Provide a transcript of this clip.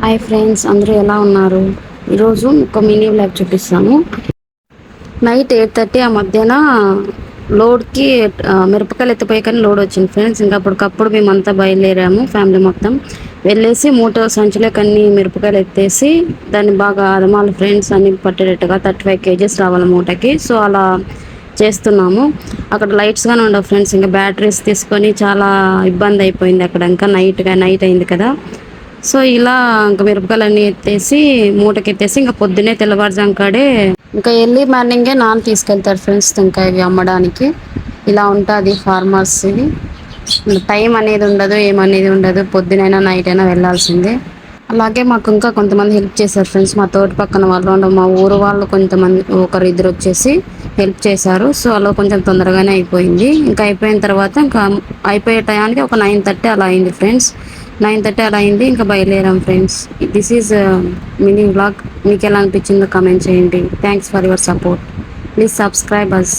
Hi friends, అందరూ ఎలా ఉన్నారు? ఈరోజు ఒక మినీ వ్లాగ్ చూపిస్తాను. నైట్ 8:30 ఆ మధ్యాహ్న లోడ్కి మిరపకాయలు ఎత్తిపోయి కానీ లోడ్ వచ్చింది ఫ్రెండ్స్. ఇంకా అప్పటికప్పుడు మేమంతా బయలుదేరాము, ఫ్యామిలీ మొత్తం వెళ్ళేసి మూట సంచులకు అన్ని మిరపకాయలు ఎత్తేసి దాన్ని బాగా అదమాలి ఫ్రెండ్స్ అన్ని పట్టేటట్టుగా 35 kgs రావాలి మూటకి. సో అలా చేస్తున్నాము. అక్కడ లైట్స్ గానే ఉండవు ఫ్రెండ్స్. ఇంకా బ్యాటరీస్ తీసుకొని చాలా ఇబ్బంది అయిపోయింది అక్కడ. ఇంకా నైట్ అయింది కదా. సో ఇలా ఇంకా మిరపకాయలన్నీ ఎత్తేసి మూటకి ఎత్తేసి ఇంకా పొద్దున్నే తెల్లవారుజాము కాడే ఇంకా ఎర్లీ మార్నింగే నాన్న తీసుకెళ్తారు ఫ్రెండ్స్ ఇంకా ఇవి అమ్మడానికి. ఇలా ఉంటుంది ఫార్మర్స్ ఇది. టైం అనేది ఉండదు, ఏమనేది ఉండదు, పొద్దునైనా నైట్ అయినా వెళ్ళాల్సిందే. అలాగే మాకు ఇంకా కొంతమంది హెల్ప్ చేశారు ఫ్రెండ్స్. మా తోటి పక్కన వాళ్ళు, మా ఊరు వాళ్ళు కొంతమంది ఒకరు ఇద్దరు వచ్చేసి హెల్ప్ చేశారు. సో అలా కొంచెం తొందరగానే అయిపోయింది. ఇంకా అయిపోయిన తర్వాత ఇంకా అయిపోయే టయానికి ఒక 9:30 అలా అయింది ఫ్రెండ్స్. 9:30 అలా అయింది. ఇంకా బయలుదేరాం friends. This is mini vlog. మీకు ఎలా అనిపించిందో కామెంట్ చేయండి. Thanks for your support. Please subscribe us.